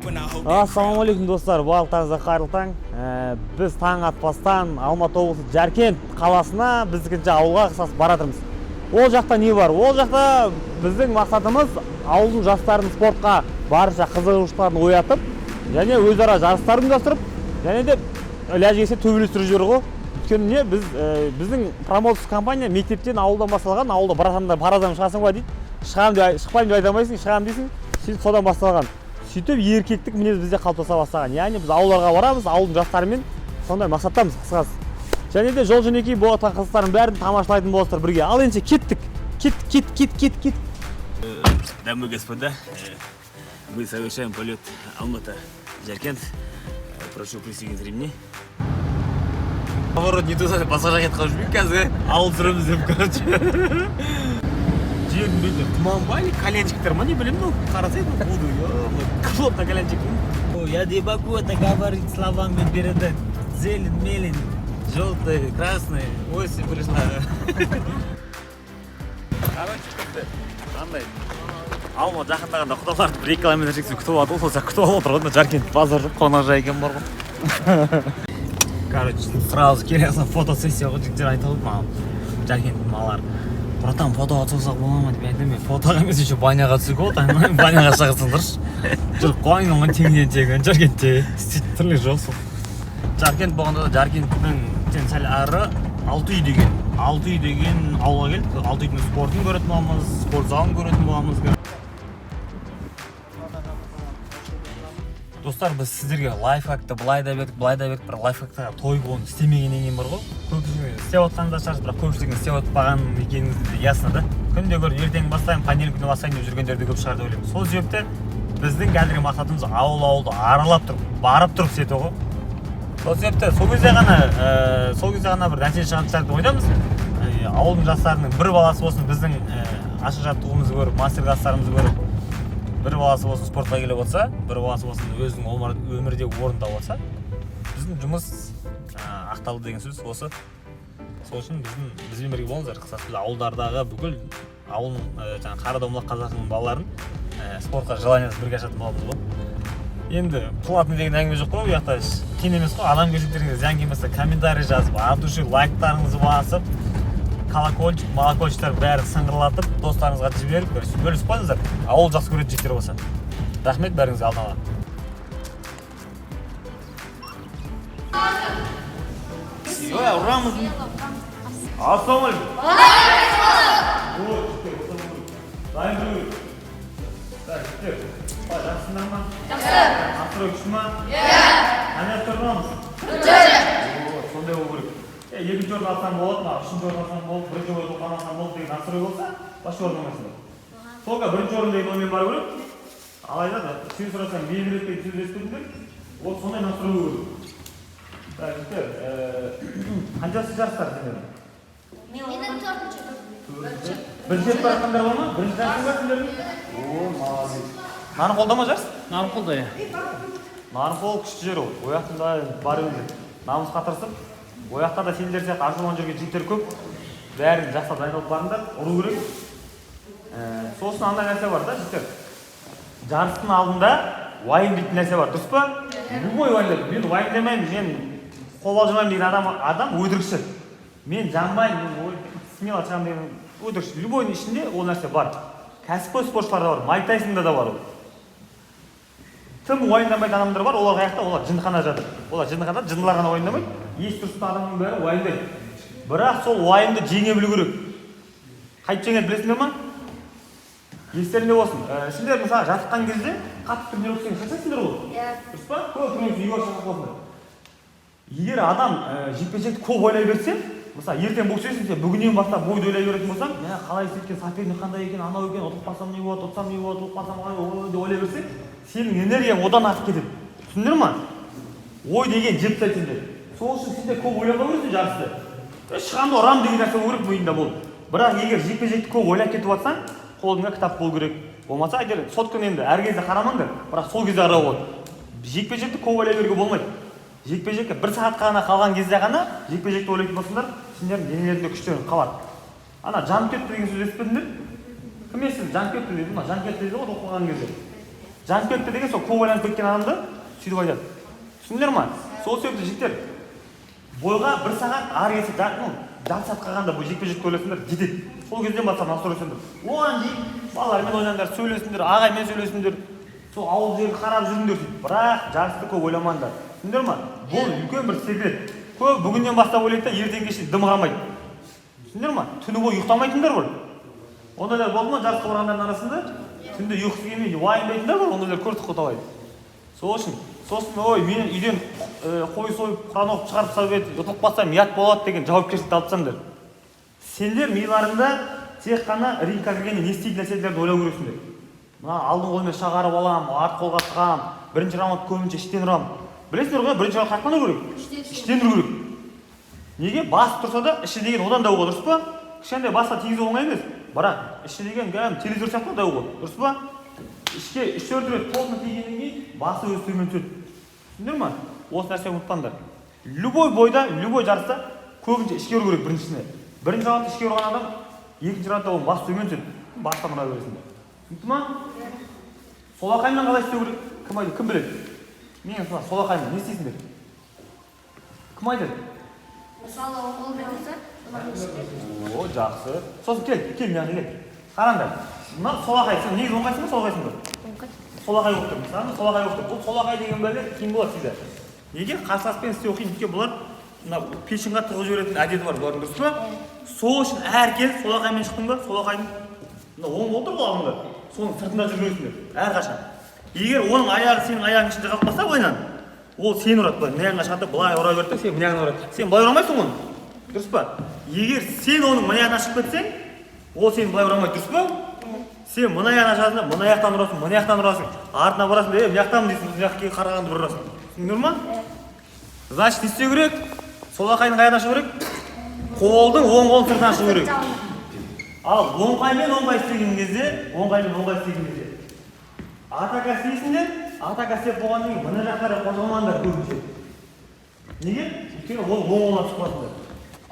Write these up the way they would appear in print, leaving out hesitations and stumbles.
Ассалаумағалейкум достар, барлықтарыңызға қайырлы таң. Біз таң атпастан Алматы облысы Жаркент қаласына біздікінше ауылға қысқасы баратырмыз. Ол жақта не бар? Ол жақта біздің мақсатымыз ауылдың жастарын спортқа барынша қызығушылықтарын оятып, және өзара жарыстар ұйымдастырып, және де ләжігесе төбелестіріп жіберу ғой. Өйткені не біздің промоутер компания мектептен ауылдан басталған, ауылда барасаңдар парадан шығасың ба дейді. Шықпаймын деп айта алмайсың, шығамын дейсің. Сөйтіп содан басталған. Сөйтіп еркектік мінез бізде қалыптаса бастаған. Яғни біз ауылдарға барамыз, ауылдың жастарымен сондай мақсаттамыз қысқасы. Және де жол жөнекей болып жатқан қызықтардың бәрін тамашалайтын боласыздар бірге. Ал енді кеттік. Кет. Дамы и господа, мы совершаем полет Алматы-Жаркент. Прошу присоединиться ремни. Поворот не туда, басқа жаққа жүрмейік қазір. Ауыл жүреміз деп, короче. Жердің беті тұман ба, коленчиктер ма, не білемін, ну, қарасайды, буду, плотно коленчик. Я не могу это говорить словами переда. Зелень, мелень, желтый, красный, осень пришла. Короче, қандай? Алма жақындағанда құдаларды бір 2 километр жексен күтіп алды, болса күтіп алып отыр, Жаркент базар жоқ, қонақжай екен бар ғой. Короче, сразу келесің фотосессия ғой, жігіттер айтып маған, Жаркенттің малары. Братан, фотоға түсірсек бола ма деп айтты, мен фотоға емес еще баняға түсіп отыр, баняға шығырсыңдыршы. Жүріп қойын оған теңден тегін, Жаркентте істейтін түрлі жоқ сол. Жаркент болғанда да Жаркенттің сәл ары 6 үй деген ауылға келдік. 6 үйдің спортын көретін боламыз, спорт залын көретін боламыз. Достар, біз сіздерге лайфхакты былай да бердік, бір лайфхактыға той болуын істемегеннен кейін бар ғой. Көпшілігін істеп отқанында шығарсыз, бірақ көпшілігін істеп отпаған екеніңізді ясны да. Күнде көріп ертең бастайын, понедельник күні бастайын деп жүргендер де көп шығар деп ойлаймын. Сол себепті біздің қазіргі мақсатымыз ауыл-ауылды аралап тұрып, барып тұрып істету ғой. Сол себепті сол кезде ғана бір нәтиже шығарып ойнамыз. Ауылдың жастарының бір баласы болсын біздің ашық жаттығуымызды көріп, мастер-класстарымызды көріп, бір баласы болсын спортқа келіп отса, бір баласы болсын өзінің өмірде орындап отса, біздің жұмыс ақталды деген сөз осы. Сол үшін бізбен бірге болыңыздар. Қысқасы біз ауылдардағы бүкіл ауылдың Қарадомлақ қазақтың балаларын спортқа желаниесі бірге ашатын боламыз ғой. Енді платный деген әңгіме жоқ қой, ұяқта кен емес қой, адамгершіліктеріңізге зиян келмесе комментарий жазып, от души лайктарыңызды басып, колокольчиктер бәрін сыңғырлатып, достарыңызға жіберіп, бөлісіп қойыңыздар. Ауыл жақсы көретін жігіттер болса. Рахмет бәріңізге алдын ала. Ұрамыз. Ассалаумағалейкум. Дайын жүру. Жігіттер, жақсыңдар ма? Жақсы. Настрой күшті ма? Қане тұрғанымыз? Сондай болу керек. Екінші орын алсаң болады ма, үшінші орын алсаң болды, бірінші орын алсаң болды деген настрой болса, басшы орын алмайсыңдар. Солға бірінші орын деген оймен бару керек. Алайда да, сен сұрасаң белгілеп пен сөз естідіңдер, ол сондай настрой болу керек. Жігіттер, қаншасы жарыстар сендердің? Менің 4-ші. Бірінші рет баратқандар бар ма? Бірінші жарыстың бар сендердің? О, молодец. Нарынқолда ма жарыс? Нарынқолда, иә. Нарынқол күшті жер ол. Ояқтында бар өзі. Намысқа тырысып, ояқтарда сендер сияқты ашуланып жүрген жігіттер көп. Бәрін жақсылап дайындалып барыңдар, ұру керек. Сосын андай нәрсе бар да, жігіттер. Жарыстың алдында уайым дейтін нәрсе бар, дұрыс па? Любой уайымдайды. Мен уайымдамаймын, мен қол алжымаймын деген адам өтірікші. Мен жанбаймын, смело шығамын деген өтірікші. Любойдың ішінде ол нәрсе бар. Кәсіпқой спортшыларда бар, Майк Тайсонда да бар ол. Тым уайымдамайтын адамдар бар, олар қаяқта, олар жындыхана жатыр. Олар жындыханада жындылар ғана уайымдамайды, ес-түссіз адамның бәрі уайымдайды. Бірақ сол уайымды жеңе білу керек. Қайтып жеңеді білесіңдер ма? Естеріңде болсын. Сендер мысалы жатқан кезде қатты тренировка істеген шаршайсыңдар ғой. Дұрыс па? Көп тренировка үйге шаршап болсыңдар. Егер адам жекпе-жекті көп ойлай берсе, мысалы ертең бокс өсесің, сен бүгіннен бастап бойды ойлай беретін болсаң, қалай істеткен, соперник қандай екен, анау екен, ұтылып қалсам не болады, ұтсам не болады, ұтылып қалсам қалай деп ойлай берсең, сенің энергияң одан артып кетеді. Түсіндіңдер ма? Ой деген жеп тастайды сендер. Сол үшін сендер көп ойланбау керексің жарысты. Шығамды ұрам деген нәрсе болу керек миыңда бол. Бірақ егер жекпе-жекті көп ойлап кетіп жатсаң, қолыңда кітап болу керек. Болмаса егер сотканы енді әр кезде қарамаңдар, бірақ сол кезде қарау болады. Жекпе-жекті көп ойлай беруге болмайды. Жекпе-жекке 1 сағатқа ғана қалған кезде ғана жекпе-жекті ойлайтын болсаңдар, сендердің денелеріңде күштерің қалады. Ана жанып кетті деген сөз естідіңдер? Кім естіді? Жанып кетті дейді ма? Жанып кетті дейді ғой оқыған кезде. жанып кетті деген сол көп ойланып кеткен адамды сөйтіп айтады. Түсіндіңдер ма? Сол себепті жігіттер бойға 1 сағат ары кетсе жарты сағат қалғанда бұл жекпе-жекті ойласыңдар жетеді. Сол кезден бастап настройсыңдар. Оған дейін балалармен ойнаңдар, сөйлесіңдер, ағаймен сөйлесіңдер, сол ауыл жерін қарап жүріңдер дейді. Бірақ жарысты көп ойламаңдар. Түсіндіңдер ма? Бұл үлкен бір секрет. Көп бүгіннен бастап ойлайды да ертең кешке дым қалмайды. Түсіндіңдер ма? Түні бойы ұйықтамайтындар бар. Ондайлар болды ма жарысқа барғандардың арасында? Түнде ұйқысы келмей уайымдайтындар бар, ондайлар көрдік қой талай. Сосын ой мен үйден қой сойып құран оқып шығарып салып еді, ұтылып қалсам ұят болады деген жауапкершілікті алып тастаңдар. Сендер миларыңда тек қана рингқа кіргенде не істейтін нәрселерді ойлау керексіңдер. Мына алдын қолмен шағарып алам, арт қолға тығам, бірінші раунд көбінше іштен ұрам. Білесіңдер ғой, бірінші раунд қайтқан керек? Іштен ұру керек. Неге? Басып тұрса да іші деген одан дауға, дұрыс па? Кішкентай басқа тигізу оңай емес. Бірақ іші деген телевизор сияқты дауға, дұрыс па? Ішке 3-4 рет қолына тигеннен кейін басы өз төмен түседі. Түсіндіңдер ма? Осы нәрсені ұмытпаңдар. Любой бойда, любой жарыста көбінше ішке ұру керек біріншісіне. Бірінші раунд ішке ұрған адам екінші раундта оның басы төмен түседі. Бастан ұра бересіңдер. Түсінікті ма? Солақаймен қалай істеу керек? Кім айтады? Кім біледі? Мен солақаймен не істейсіңдер? Кім айтады? Мысалы, қолмен болса, О, жақсы. Сосын кел, мына кел. Қараңдар. Мына солақай, сен негізі оңғайсың ба, солақайсың ба? Солақай болып тұр. Мысалы, солақай болып тұр. Бұл солақай деген бәле қиын болады сізде. Неге? Қарсыласпен істеу қиын. Өйткені бұлар мына пешенға тығып жіберетін әдеті бар, бұлардың, дұрыс па? Сол үшін әр кел солақаймен шықтың ба, солақайдың мына оң болып тұр ғой алдыңда. Соның сыртында жүргенсіңдер, әрқашан. Егер оның аяғы сенің аяғың ішінде қалып қалса былайынан, ол сені ұрады, былай мына жағына шығады, былай ұра берді, сен мына жағына ұрады. Сен былай ұрамайсың оны. Дұрыс па? Егер сен оның мына жағына шығып кетсең, ол сені былай ұрамайды, дұрыс па? Сен мына жағына шығасың, мына жақтан ұрасың, мына жақтан ұрасың, артына барасың, мына жақтамын дейсің, мына жаққа қарағанды бір ұрасың. Түсіндіңдер ма? Значит, не істеу керек? Солақайдың қай жағына шығу керек? Қолдың оң қолын сыртынан шығу керек. Ал оңқаймен істеген кезде, атака істейсіңдер, атака істеп болғаннан кейін мына жақтары қозғалмаңдар көбінше. Неге? Өйткені ол оң қолынан шығып қаласыңдар.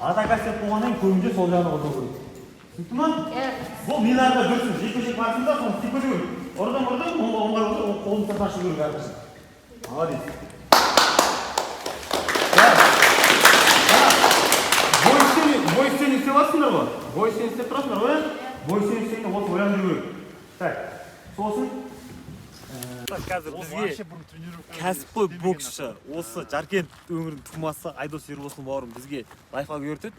Атака істеп болғаннан кейін көбінше сол жағына қозғалу керек. Түсінікті ма? Бұл миларда жүрсін, жекпе-жек барысында соны істеп кету керек. Ұрдың, оңға болса, ол қолын сыртынан шығу керек әрқашан. Молодец. Бой істен істеп аласыңдар ғой? Бой істен істеп тұрасыңдар ғой? Бой істен істегенде осы ойландыру керек. Так, сосын қазір бізге кәсіпқой боксшы осы Жаркент өңірінің тумасы Айдос Ербосын бауырым бізге лайфхак үйретеді.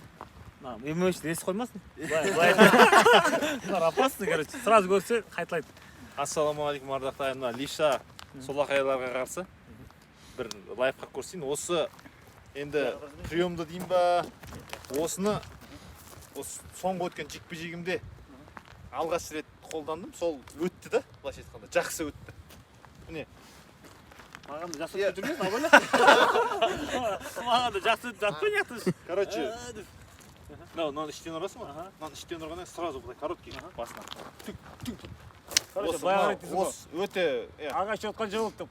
ММА-ші ес қоймасын. Бұлар опасный, короче. Сразу көрсе қайталайды. Ассалаумағалейкум ардақтайым. Мына лиша солақайларға қарсы бір лайфхак көрсетейін. Осы енді приемды дейін ба, осыны соңғы өткен жекпе-жегімде алғаш рет қолдандым. Сол өтті да, былайша айтқанда, жақсы өтті. Міне. Маған да жақсы өтіп жүрмесін, абайлап. Маған да жақсы өтіп жатпай неқтің. Короче, мынаны іштен ұрасың ба? Мынаны іштен ұрғаннан сразу былай короткий басынан. Осы өте ағаш отқан жоқ деп.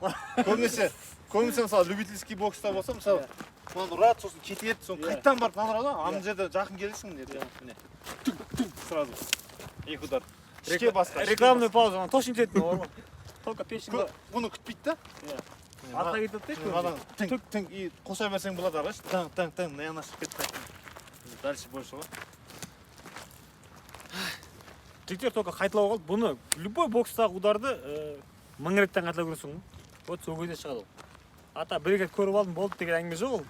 көбінесе мысалы любительский бокста болса, мысалы мынаны ұрады, сосын кетеді, сосын қайттан барып мынаны ұрады, ана жерде жақын келесің, міне. Сразу. Екі удар. Ішке басқа. Рекламный пауза, точно жетті ғой. Только пешін. Бұны күтпейді да? Артқа кетеді де. Мынадан тың и қоса берсең болады ағаш. Тың, мына шығып кетіп қайттан. Дальше больше ғой. Жігіттер только қайталау қалды. Бұны любой бокстағы ударды 1000 реттен қайталау көресің ғой. Вот сол кезде шығады ол. Ата бір рет көріп алдым болды деген әңгіме жоқ ол.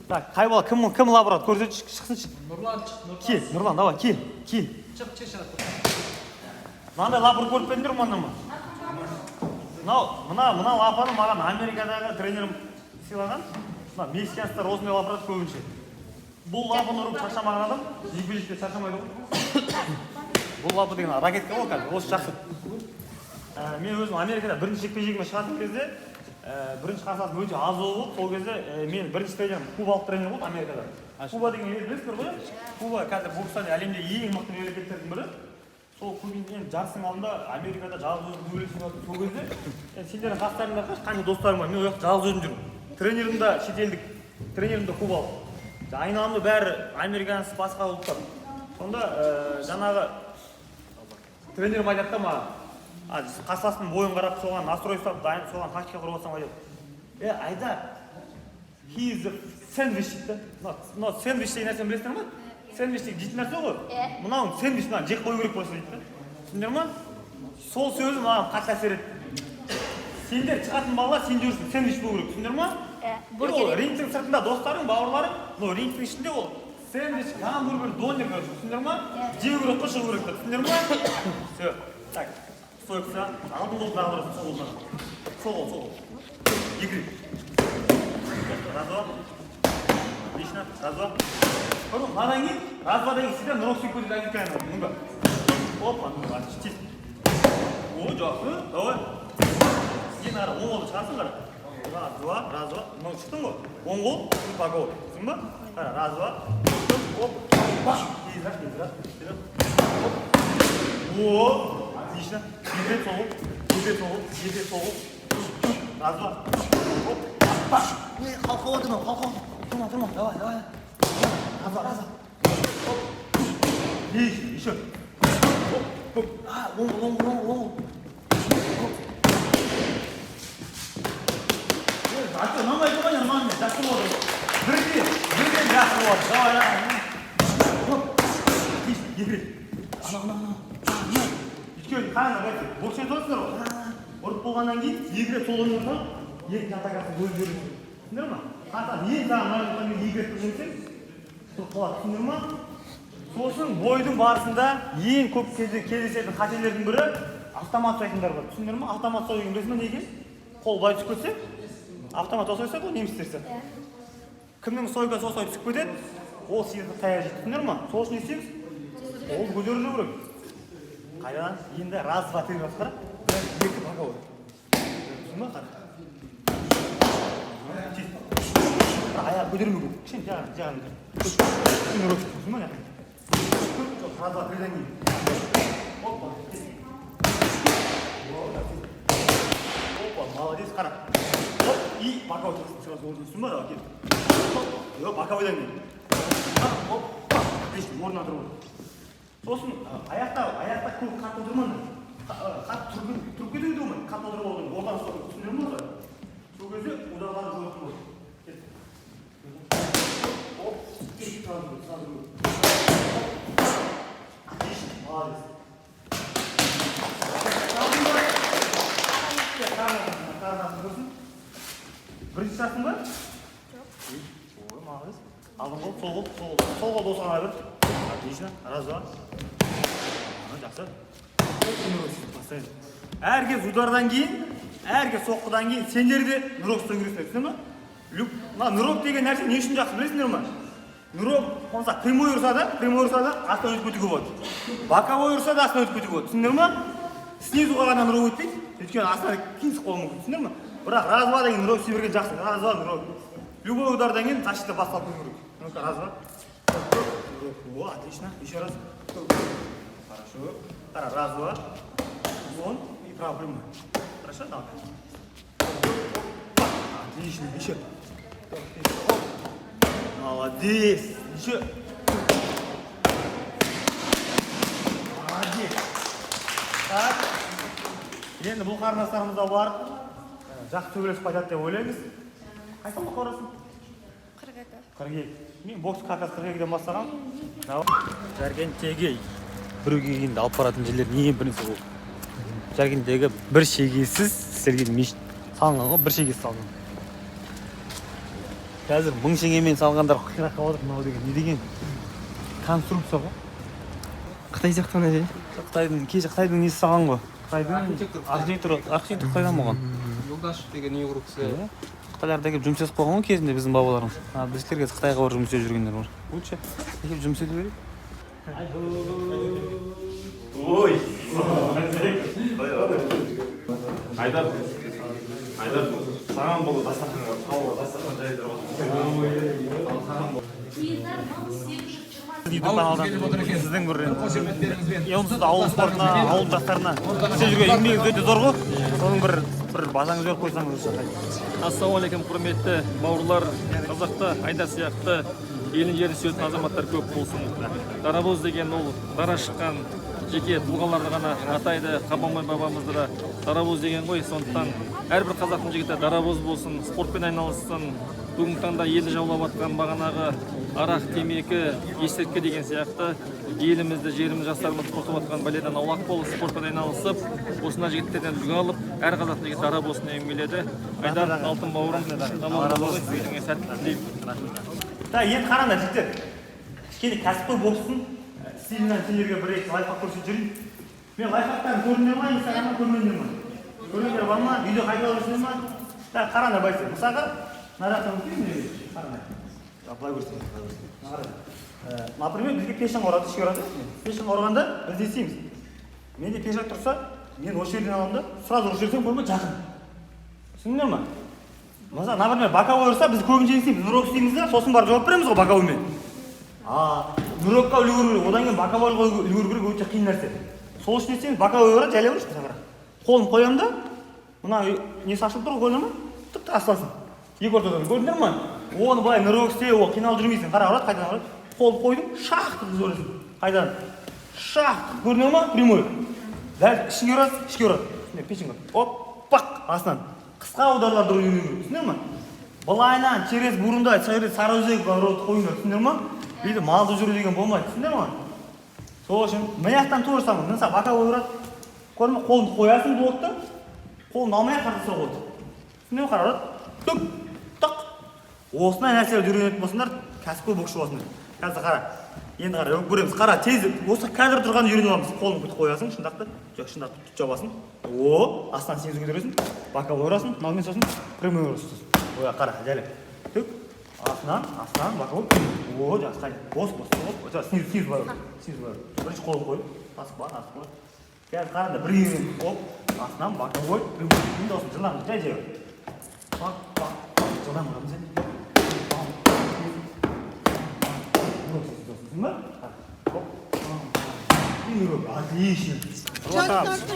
Так, қай бала кім лап ұрады? Көрсетші, шықсыншы. Нұрлан шық. Кел, Нұрлан, давай, кел. Шық. Мынандай лап ұрып көріп педіңдер маңнан ма? Мына лапаны маған Америкадағы тренерім сыйлаған. Мына мексиканецтер осындай лап ұрады көбінше. Бұл лапын ұрып шаршамаған адам, жекпе-жекте шаршамайды ғой. Бұл лапы деген ракетка ғой қазір, осы жақсы. Мен өзім Америкада бірінші жекпе-жегіме шығатын кезде, бірінші қарсыласым өте аз болды. Сол кезде мен бірінші тренерім кубалық тренер болды Америкада. Куба деген ел білесіздер ғой? Куба қазір бокстан әлемде ең мықты мемлекеттердің бірі. Сол кубинен жарыстың алдында Америкада жалғыз өзім төбелесіп жатыр. Сол кезде сендердің қастарыңда қанша достарым бар, мен ол жақта жалғыз өзім жүрмін. Тренерім де шетелдік, тренерім де кубалық. Айналамда бәрі американец басқа ұлттар. Сонда жаңағы тренерім айтады да маған, қарсыластың бойын қарап соған настрой ұстап дайын соған тактика құрып алсаң айтады Айдар he is a sandwich дейді мынау сэндвич деген нәрсені білесіңдер ма сэндвич деген жейтін нәрсе ғой мынауың сэндвич мынаны жеп қою керек болса дейді да түсіндіңдер ма сол сөзі маған қатты әсер етті сендер шығатын балалар сен жүрсің сэндвич болу керек түсіндіңдер ма ол рингтің сыртында достарың бауырларың но рингтің ішінде ол сэндвич гамбургер донер короче түсіндіңдер ма жеу керек қой шығу керек түсіндіңдер ма все так стойкса алдын қолды ағылдырасың сол қолдан сол қол екі раз-два отлично раз-два мынадан кейін раз-двадан кейін всегда нырок секунд айдыкаем мынға опа чист о жақсы давай сен ары оң қолды шығарсың қара раз-два мынау шықтың ғой оң қол пагол түсіндің ба қара раз-два оп тез о отлично екі сол қол раз-два оп қалқауға тұрма давай раз-два еще оң қол ұнамай тұрған нормально жақсы болды бірден жақсы болды давай екі рет өйткені қараңдар бокс отырсыңдар ғой ұрып болғаннан кейін екі рет сол ойнасаң екі атакасын бөліп бересің түсіндіңдер ма қатар ең саған ұнайтын екі рет жүрсең тұрып қалады түсіндіңдер ма сосын бойдың барысында ең көп кездесетін қателердің бірі автомат жасайтындар бар түсіндіңдер ма автомат жасау деген білесің ба не екен қол былай түсіп кетсе автомат осылай ғой немістерсе кімнің стойкасы осылай түсіп кетеді ол сені таяқ жейді түсіндіңдер ма сол үшін не істейміз қолды көтеріп жүру керек қайдан енді раз-два три раз қара екі боковой түсіндің ба қара аяқ көтермеу керек кішкене жағын түсіндің ба раз-два тридан кейін опа опа молодец қара и боковой сразу түсіндің ба давай кел боковойдан кейін отлично орнына тұрып сосын аяқта көп қатты отырмаңдар қатты тұрып кетуге де болмайды қатты отырып алу ортаны ұстау түсіндіңдер ма сол кезде ударларды жойылатын болады отлично молодец қарнасын көрсін бірінші жастың ба ой молодец алдың қол сол қол осыған бер отлично раз-два жақсы әр кез удардан кейін әр кез соққыдан кейін сендер де нырок ұстау керексіңдер түсіндіңдер ма мына нырок деген нәрсе не үшін жақсы білесіңдер ма нырок болса прямой ұрса да астынан өтіп кетуге болады боковой ұрса да астынан өтіп кетуге болады түсіндіңдер ма снизуға ғана нырок өтпейді өйткені астынан қиынсыз қалуы мүмкін түсіндіңдер ма бірақ раз-два деген нырок істей берген жақсы раз-два нырок любой удардан кейін защита басталып кету керек ну-ка раз-два о отлично еще раз хорошо раз-два вон и право прямой хорошо давай отлично еще молодец еще молодец так енді бұл қарындастарымызда бар жақсы төбелесіп қайтады деп ойлаймыз қай салмаққа барасың 42 мен бокс картасы 42-ден бастағанмын Жаркентегі біреуге келгенде алып баратын жерлер ең бірінші ол Жаркенттегі бір шегесіз істелген мешіт салынған ғой бір шегесіз салынған қазір 1000 шегемен салғандар қираққа отыр мынау деген не деген конструкция ғой Қытай сияқты не дейді Қытайдың несі салған ғой Қытайдың архитектор Қытайдан болған Жолдаш деген не құру кісі Қытайларда келіп жұмыс жасап қойған ғой кезінде біздің бабаларымыз біздер қазір Қытайға барып жұмыс істеп жүргендер бар лучше келіп жұмыс істете берейік ой Айдар саған бұл дастархан жайдырып сіздің бір онсыз да ауыл спортына ауыл жастарына істеп жүрген еңбегіңіз өте зор ғой соның бір базаңыз беріп қойсаңыз ассалаумағалейкум құрметті бауырлар қазақта Айдар сияқты елін жерін сүйетін азаматтар көп болсын дарабоз деген ол дара шыққан жеке тұлғаларды ғана атайды. Қабанбай бабамызды да дарабоз деген ғой. Сондықтан әрбір қазақтың жігіті дарабоз болсын, спортпен айналыссын. Бүгінгі таңда елді жаулап жатқан бағанағы арақ, темекі, есірткі деген сияқты елімізді, жеріміз, жастарымыз құртып жатқан бәледен аулақ болып, спортпен айналысып, осындай жігіттерден үлгі алып, әр қазақтың жігіті дарабозсын деген келеді. Айдар, алтын бауырым, аман болыңыз, сіздерге сәттілік тілеймін. Енді қараңдар жігіттер, кішкене кәсіпқой бокстың стилінен сендерге бір-екі лайфхак көрсетіп жүрейін. Мен лайфхактарын көрдіңдер ма, инстаграмнан көрмедіңдер ма? Көрдіңдер бар ма? Видео қайталап жүрсіңдер ма? Қараңдар байсы. Мысалға, мына жақтан өтейін, қараңдар. Былай көрсетейін. Например, бізге пешен ұрады, ішке ұрады. Пешен ұрғанда біз не істейміз? Менде пешак тұрса, мен осы жерден аламын да, сразу ұрып жіберсем болмай жақын. Түсіндіңдер ма? Мысалы, например, боковой ұрса, біз көбінше не істейміз? Нұрок істейміз да, сосын барып жауап береміз ғой боковоймен. Нұрокқа үлгеру керек, одан кейін боковойға үлгеру керек, өте қиын нәрсе. Сол үшін не істейміз? Боковой ұрады, жайлай берші сағырақ. Қолым қоямын да, мына несі ашылып тұр, көрдіңдер ма? Тіпті астасын. Екі ортадан көрдіңдер ма? Оны былай нұрок істе, ол қиналып жүрмейсің. Қара ұрады, қайтадан ұрады. Қолды қойдым, шақты қыз өресің. Қайдан? Шақты, көрдіңдер ма? Прямой. Дәл ішіңе ұрады, ішке ұрады. Пешің ұрады. Оппақ, астынан. Қысқа ударларды ойын керек, түсіндер ма? Былайынан, через бұрындай, через сарыөзек ұрады қойыңдар, түсіндер ма? Бейді малды жүру деген болмайды, түсіндер ма? Сол үшін, маяқтан туыр самын, мысалы боковой ұрады. Көрдің ме? Қолыңды қоясың блокты, қолыңды алмай қартыса қойды. Түсіндер ма? Қара ұрады. Түк, тық. Осындай нәрселерді үйренетін болсыңдар, кәсіпқой боксшы боласыңдар. Қазір қара. Енді қара, көреміз. Қара, тез. Осы қазір тұрғанды үйреніп аламыз. Қолыңды бүйтіп қоясың, шындақты. Жоқ, шындақты түт жабасың. Астынан сен көтересің. Боковой ұрасың, мынаумен сосын прямой ұрасың. Оя, қара, жайлап. Түк. Астынан, боковой. Жақсы, қайда. Бос. Снизу бар. Бірінші қолын қойып, асық бар. Қазір қаранда бір үйрен. Астынан, боковой, прямой. Енді осыны жылдам, жай. Жылдам ұрамыз. Отлично.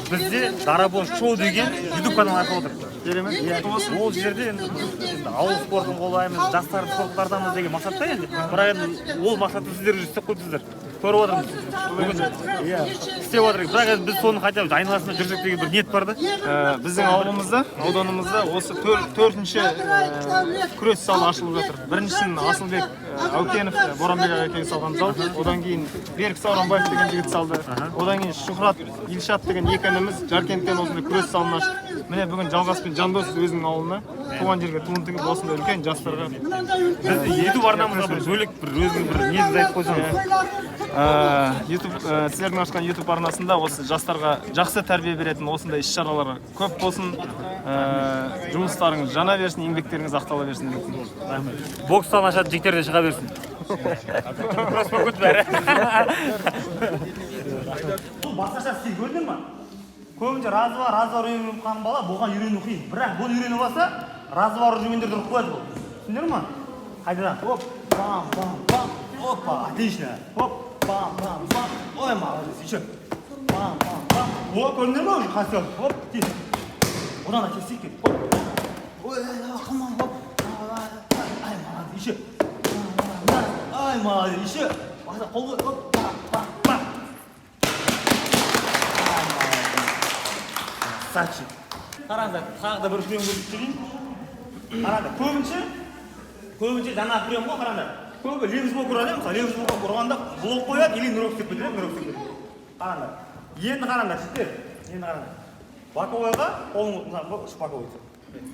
Бізде Дарабоз шоу деген YouTube канал ашылып отыр. Керемет. Ол жерде енді ауыл спортын қолдаймыз, жастарды спорттартамыз деген мақсатта енді. Бірақ енді ол мақсатты сіздер істеп қойдыңыздар. Көріп отырмыз. Бүгін істеп отырмыз. Бірақ біз соны қайта айналасында жүрсек деген бір ниет бар да. Біздің ауданымызда осы төртінші күрес залы ашылып жатыр. Біріншісін Асылбек Әукенов, Боранбек Әукенов салған зал. Одан кейін Берік Сауранбаев деген жігіт салды. Одан кейін Шухрат Илшат деген екі ініміз Жаркенттен осындай күрес залын ашты. Міне бүгін Жалғаспен Жандосов өзінің ауылына туған жерге туын тігіп осындай үлкен жастарға. Бізді YouTube арнамызға бір бөлек бір өзінің бір неңізді айтып қойсаңыз. Сіздердің ашқан YouTube арнасында осы жастарға жақсы тәрбие беретін осындай іс-шаралар көп болсын. Жұмыстарыңыз жана берсін, еңбектеріңіз ақтала берсін. Бокстан ашады, жігіттерден шыға берсін. Просто көт бәрі. Басқаша стиль көрдіңдер ма? Көбінше развар үйреніп қалған бала бұған үйрену қиын. Бірақ бұл үйреніп алса, развар жүргендерді ұрып қояды бұл. Түсіндер ма? Қайдадан? Оп, бам, бам, бам. Опа, отлично. Оп, бам, бам, бам. Ой, молодец, еще. Бам, бам, бам. О, көрдіңдер ма уже? Қасел. Оп, тез. Одан да тез кет. Оп. Ой, қылман, оп. Ай, молодец, еще. Ай, молодец, еще. Қол қой, оп, бам, бам, бам. Сачи. Қараңдар, тағы да бір прием көрсетіп жүрейін. Қараңдар, көбінше жаңа прием ғой, қараңдар. Көбі левсбок ұрады, мысалы левсбок ұрғанда блок қояды, или нұрок істеп кетеді, Қараңдар. Енді қараңдар, сіздер. Енді қараңдар. Боковойға,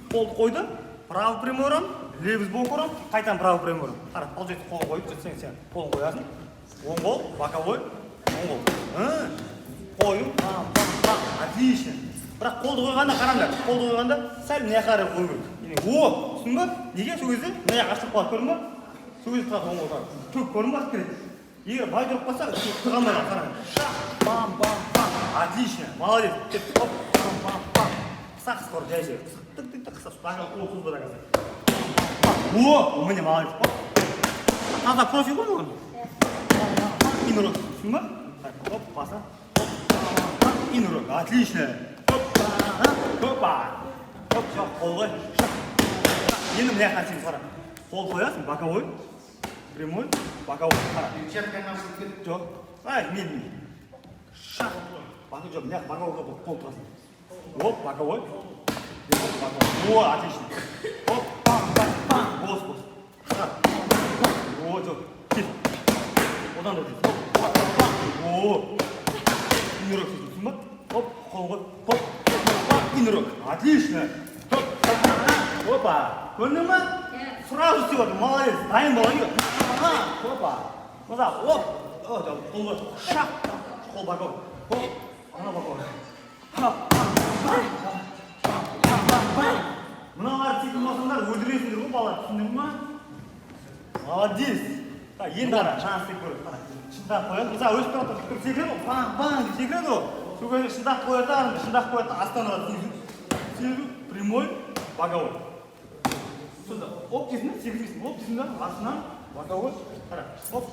қолды қойды, правый прямой ұрам, левсбок ұрам, қайтан правый прямой ұрам. Қарап, қол жетті қолын қойып, сен қолын қоясың. Оң қол, боковой, оң қол. Қойым, отлично. Бірақ қолды қойғанда қараңдар, қолды қойғанда сәл мына қарап қою керек. Түсін ба? Неге сол кезде мына ашылып қалады, көрдің ба? Сол кезде тұрақ оң қойған. Түк көрдің ба? Кереді. Егер бай тұрып қалса, тұғамайған қараңдар. Шақ, бам, бам, бам. Отлично. Молодец. Оп, бам, бам, бам. Қысқа қор, жай жай. Тық, қысқа. Тағы қол созба да қазір. О, міне молодец. Таза профи ғой бұл. Ин ұрық. Түсін ба? Оп, баса. Ин ұрық. Отлично. Опа! Оп, жоқ, қол қой. Енді мына жаққа сен қара. Қол қоясың, боковой, прямой, боковой. Қара. Жоқ. Мен. шах бака жоқ мына боковойға қол тұрасың оп боковой о отлично оп пам пам пам бос о жоқ кет одан да о инерок түсін ба оп қол қой оп инерок отлично опа көрдің ма сразу істеп жатыр молодец дайын бала опа мына оп қолға шақ қол боковой оп ана боковой мыналар тек болсаңдар өлдіресіңдер ғой бала түсіндің ма молодец енді қара жаңа істеп көреді қара шындап қояды мысалы өсіп тұрады секіреді ғой баң баң деп секіреді ғой сол кезде шындап қояды астана сезу прямой боковой сонда оп дейсің да секірмейсің оп дейсің да астынан боковой қара оп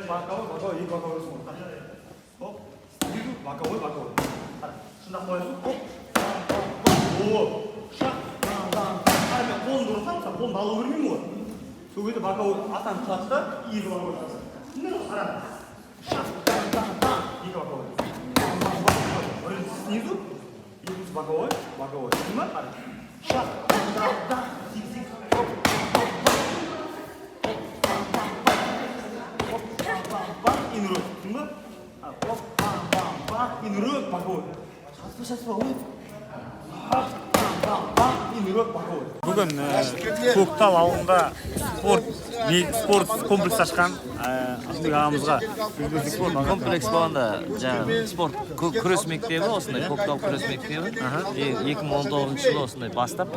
боковой екі боковой оп сезу боковой қара шындап қоясың оп о шақ қара мен қолымды ұрсам мысалы қолымды алу бермеймін ғой сол кезде боковой астан тұрады да екі боковой түсіндіңіз ғой қара шақ екі боковой бірінші снизу екінші боковой түсіндің ба қара шақ инрок түсіндің ба оп инрок боковой шаспа ой бүгін көктал ауылында спорт комплекс ашқан Алтынбек ағамызға комплекс болғанда жаңағы спорт күрес мектебі осындай көктал күрес мектебі 2019 жылы осындай бастап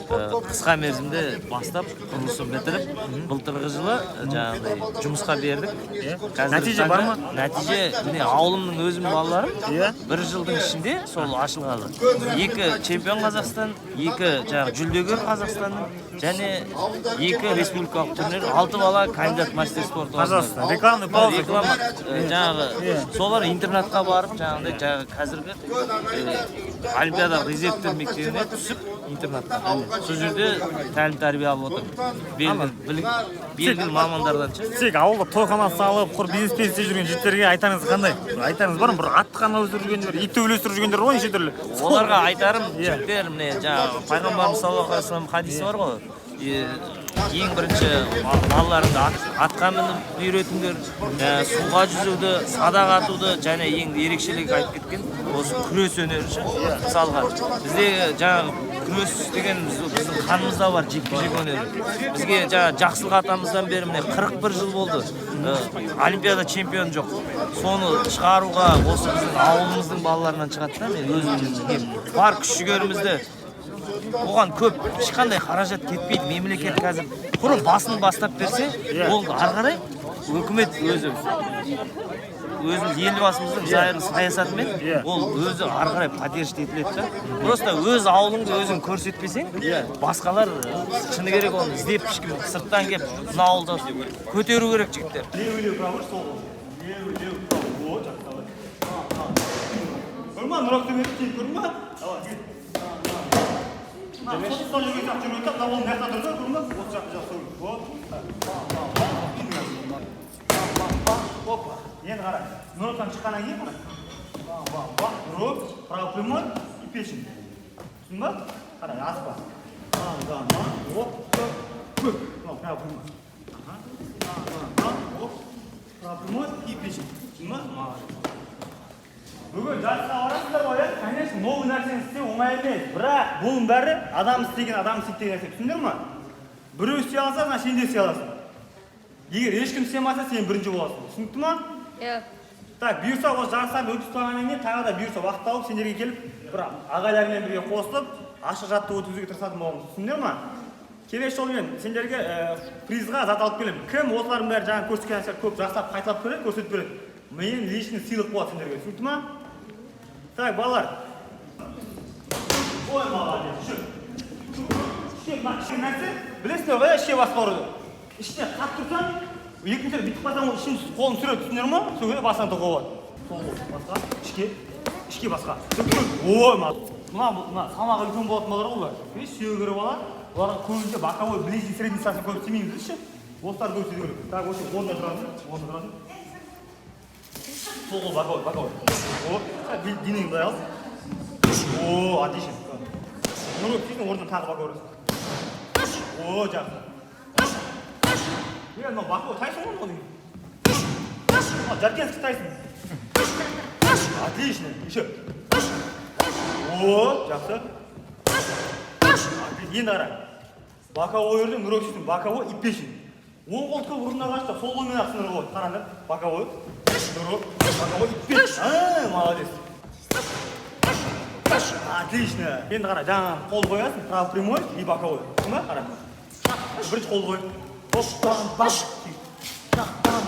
қысқа мерзімде бастап құрылысын бітіріп былтырғы жылы жаңағыдай жұмысқа бердік. Нәтиже бар ма? Нәтиже міне ауылымның өзімнің балаларым бір жылдың ішінде сол ашылғалы 2 чемпион Қазақстан, 2 жаңағы жүлдегер Қазақстанның және 2 республикалық турнир, 6 бала кандидат мастер спорт. Пожалуйста, рекламный пауза. Жаңағы солар интернатқа барып, жаңағы қазіргі Олимпиада резервтер мектебіне түсіп интернатқа. Сол жерде тәлім тәрбие алып отыр. Белгілі мамандардан ше. Тек ауылда тойхана салып, құр бизнеспен істеп жүрген жігіттерге айтарыңыз қандай? Айтарыңыз бар ма? Бір атты қана өсіріп жүргендер, итті өсіріп жүргендер ғой неше түрлі. Оларға айтарым, жігіттер, міне жаңағы пайғамбарымыз саллаллаху алейхи вассалам хадисі бар ғой. Ең бірінші балаларыңды атқа мініп үйретіңдер, суға жүзуді, садақ атуды және ең ерекшелігі айтып кеткен осы күрес өнері ше. Мысалға бізде жаңағы күрес деген біздің қанымызда бар жекпе-жек өнері. Бізге жаңағы жақсылық атамыздан бері міне 41 жыл болды. Олимпиада чемпион жоқ. Соны шығаруға осы біздің ауылымыздың балаларынан шығады да, мен өзіміздің бар күш-жігерімізді оған көп ешқандай қаражат кетпейді. Мемлекет қазір құрып басын бастап берсе, ол ары қарай үкімет өзі елбасымыздың зайырлы саясатымен ол өзі ары қарай поддержка етіледі да. Просто өз ауылыңды өзің көрсетпесең, басқалар шыны керек оны іздеп ешкім сырттан келіп мына ауылды көтеру керек жігіттер. Көрма, нұрақты беріп кейін көрма. Солыстан жүрген сақ жүрген сақ, науылын нәрті тұрды, көрма. Осы жақты жақсы опа, енді қара. Нұрақтан шыққаннан кейін қара. Нұрық, право прямой и пешін. Түсін ба? Қара, аспа. Оп, көк. Право прямой. Оп, право прямой и пешін. Түсін ба? Бүгін жарысқа барасыздар ғой, конечно, новый нәрсені істеу оңай емес. Бірақ бұның бәрі адам істеген нәрсе. Түсіндіңдер ме? Біреу істей алса, сен де істей аласың. Егер ешкім істемаса, сен бірінші боласың. Түсінікті ма? Иә. Так, бұйырса осы жарыстарды өткізіп қойғаннан кейін тағы да бұйырса уақыт тауып сендерге келіп, бір ағайлармен бірге қосылып, ашық жаттығу өткізуге тырысатын боламыз. Түсіндіңдер ме? Келесі жолы мен сендерге призға зат алып келемін. Кім осылардың бәрі жаңа көрсеткен нәрселер көп жақсылап қайталап көреді, көрсетіп береді. Мен личный сыйлық болады сендерге. Түсінікті ма? Так, балалар. Ой, молодец, жүр. Нәрсе, білесіңдер ғой, ішке басқа ұрды. Ішіне қат тұрсаң, екінші бүйтіп қалсаң, ішін қолын сүреді, түсіндер ма? Сол кезде басынан тоқу болады. Сол басқа, ішке басқа. Ой, мына салмағы үлкен болатын балалар ғой. Сүйеу көріп алады. Оларға көбінше боковой, ближний, средний сасын көріп істемейміз ше. Осылар көріп істеу керек. Так, осы орында тұрасың. Сол қол боковой. О, денеңді былай ал. О, отлично. Ну, кейдің орнынан тағы боковой. О, жақсы. Мынау боковой тайсың ғой оның. Жаркенский тайсың. Отлично. Еще. О, жақсы. Енді қара. Боковой өрден нұрөксіздің боковой иппешін. Оң қолды көп ұрынға қашта, сол қолмен ақ сыныр ғой. Қараңдар. Боковой. Нұрөк. Боковой иппеш. Молодец. Отлично. Енді қара, жаңа қол қоясың, право прямой и боковой. Сонда қара. Бірінші қол қой. Хоп, бам, бам. Бам, бам.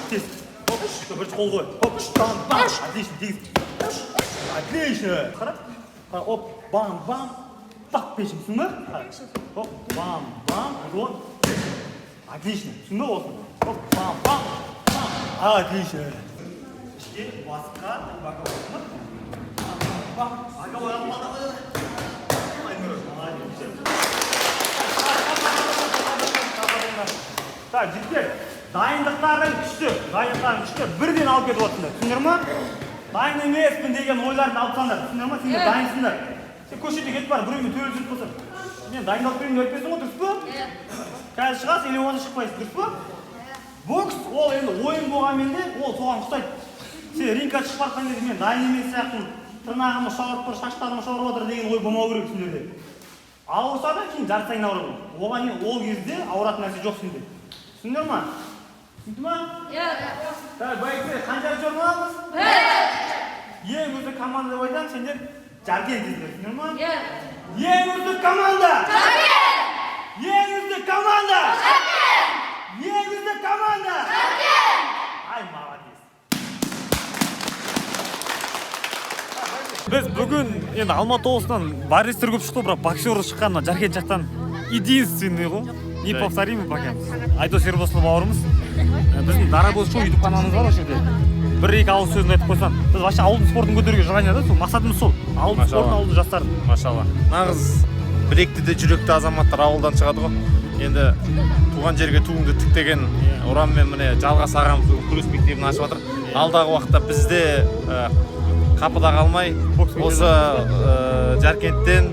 Тез. Хоп, бірінші қол қой. Хоп, бам, бам. Отлично, тез. Отлично. Қара. Хоп, бам, бам. Так, пешімсің ба? Хоп, бам, бам. Вот. Отлично. Түсінді болсын. Хоп, бам, бам. Отлично. Ішке басқа боковой. Бам, боковой алмады. Так, жігіттер, дайындықтарың күшті, бірден алып кетіп отырсыңдар, түсіндір ма? Дайын емеспін деген ойларды алып тастаңдар, түсіндір ма? Сендер дайынсыңдар. Сен көшеде кетіп бар, біреумен төбелесіп жүріп болсаң. Мен дайындалып беремін деп айтпайсың ғой, дұрыс па? Қазір шығасың, или оны шықпайсың, дұрыс па? Бокс, ол енді ойын болғанмен де, ол соған ұқсайды. Сен рингқа шығып барған кезде мен дайын емес сияқтымын, тырнағымды шауырып тұр, шаштарымды шауырып отыр деген ой болмау керек сендерде. Ауырса да кейін жартысайын ауырады. Оған кейін ол кезде ауыратын нәрсе жоқ сенде. Түсіндір ма? Түсінді ма? Так, байқы, қанша жорын аламыз? Ең үздік команда деп айтамын, сендер Жаркен дейсіңдер, түсіндір ма? Ең үздік команда! Жаркен! Ең үздік команда! Жаркен! Ең үздік команда! Жаркен! Ай, молодец! Біз бүгін енді Алматы облысынан баристер көп шықты, бірақ боксер шыққанына Жаркен жақтан единственный ғой. Не повторим пока. Айдос Ербосұлы бауырымыз. Біздің Дарабоз шоу YouTube каналымыз бар осы жерде. Бір-екі ауыз сөзін айтып қойсам. Біз вообще ауылдың спортын көтеруге желание да, сол мақсатымыз сол. Ауылдың спортын, ауылдың жастарын. Машалла. Нағыз білекті де жүректі азаматтар ауылдан шығады ғой. Енді туған жерге туыңды тік деген ұранмен міне Жалғас ағамыз күрес мектебін ашып жатыр. Алдағы уақытта бізде қапыда қалмай осы Жаркенттен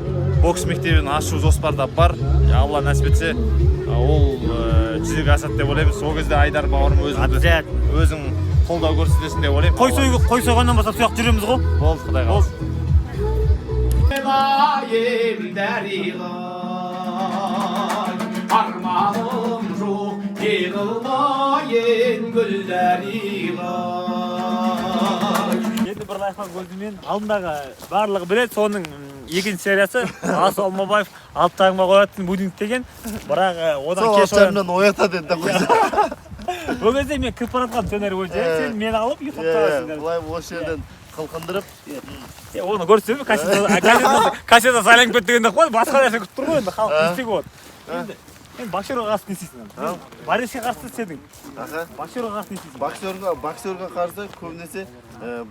бокс мектебін ашу жоспарда бар. Алла нәсіп етсе, ол жүзеге асады деп ойлаймыз. Сол кезде Айдар бауырым өзің қолдау көрсетесің деп ойлаймын. Қой сойғаннан бастап сұяқ жүреміз ғой. Болды, Құдай қаласа. Armağım жоқ, yığılmayın güllerine. Енді бір лайфхак көзімен алдындағы барлығы біледі, соның екінші сериясы Асы Алмабаев алттағыма қоятын будинг деген. Бірақ одан кеш оянып оятады енді. Ол кезде мен кіріп баратқан сценарий бойынша сен мені алып ұйықтап қаласың. Былай осы жерден қылқындырып. Оны көрсетемін, кассета сайланып кетті дегенде қой, басқа нәрсе күтіп тұр ғой енді, халық не істеуге болады. Енді боксерға қарсы не істейсің? Бориске қарсы істедің. Боксерға қарсы не істейсің? Боксерға қарсы көбінесе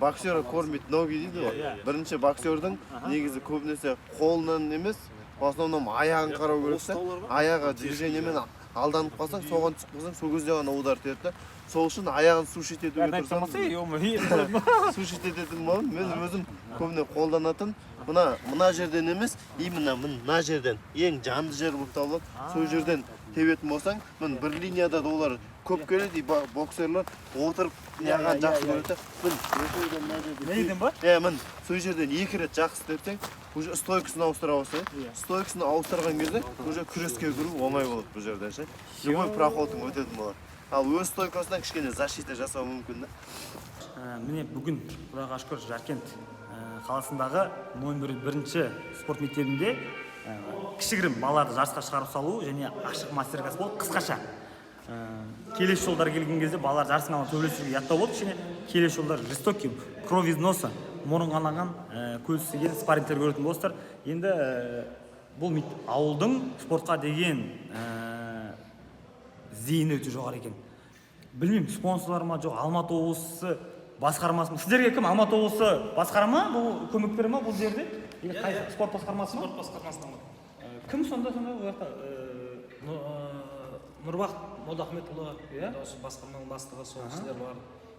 боксер кормит ноги дейді ғой. Бірінші боксердің негізі көбінесе қолынан емес, в основном аяғын қарау керек. Аяғы движениемен алданып қалсаң, соған түсіп қалсаң, сол кезде ғана удар тиеді да. Сол үшін аяғын сушить етуге тырысамын. Сушить ететін болам. Мен өзім көбіне қолданатын мына жерден емес, именно мына жерден ең жанды жер болып табылады. Сол жерден тебетін болсаң, мен бір линияда да олар көп келеді, боксерлар отырып яған жақсы көреді. Неден ба? Мен сол жерден екі рет жақсы істетсең, уже стойкасын ауыстыра бастайды. Стойкасын ауыстырған кезде уже күреске кіру оңай болады бұл жерде ше. Любой проходың өтетін болады. Ал өз стойкасынан кішкене защита жасау мүмкін да. Міне бүгін Құдайға шүкір Жаркент қаласындағы номер 1-ші спорт мектебінде кішігірім балаларды жарысқа шығарып салу және ашық мастер-класс болды қысқаша. Келесі жолдар келген кезде балалар жарысына төбелесуге яттау болды, кішкене келесі жолдар жестокий, кровь из носа, мұрын қанаған, көз істеген спаррингтер көретін болсыздар. Енді бұл ауылдың спортқа деген зейіні өте жоғары екен. Білмеймін, спонсорлар ма жоқ, Алматы облысы басқармасы ма? Сіздерге кім? Алматы облысы басқарма? Бұл көмек бере ма бұл жерде? Спорт басқармасы ма? Спорт басқармасынан. Кім сонда ол жақта? Нұрбақыт Молдахметұлы, осы басқарманың бастығы, сол кісілер бар.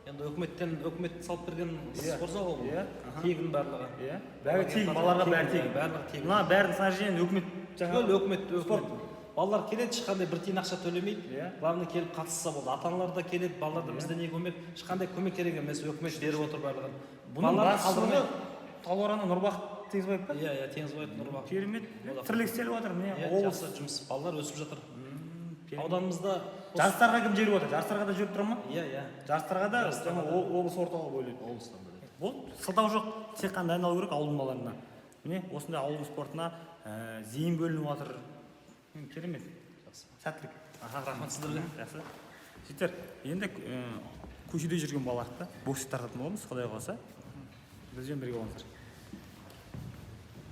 енді өкімет салып берген спорт зал ғой Иә. бұл. Тегін барлығы. Иә. Бәрі тегін, балаларға бәрі тегін. Барлығы тегін. Мына бәрін снаряжение өкімет Түгел өкімет. Балалар келеді, ешқандай бір тиын ақша төлемейді. Иә. Главное келіп қатысса болды. Ата-аналар да келеді, балалар да бізде не көмек, ешқандай көмек керек емес. Өкімет беріп отыр барлығын. бұның Балаларды басшылығы қалдырмайды. Талдықорғанның Нұрбақыт Теңізбаев па? Иә, Теңізбаев Нұрбақыт. Керемет. Тірлік істеліп жатыр міне. Иә, Облыс жақсы жұмыс. Балалар өсіп жатыр. Ауданымызда жарыстарға кім жіберіп отыр? Жарыстарға да жүріп тұра ма? Иә. Жарыстарға да жаңа облыс орталығы бөледі. Облыстан бөлек. Бұл сылтау жоқ, тек қана айналу керек ауылдың балаларына. Міне осындай ауыл спортына зейін бөлініп жатыр. Керемет. Сәттілік. Рахмет сіздерге. Жақсы. Жігіттер, енді көшеде жүрген балаларды бокс тартатын боламыз, Құдай қаласа. Бізбен бірге болыңыздар.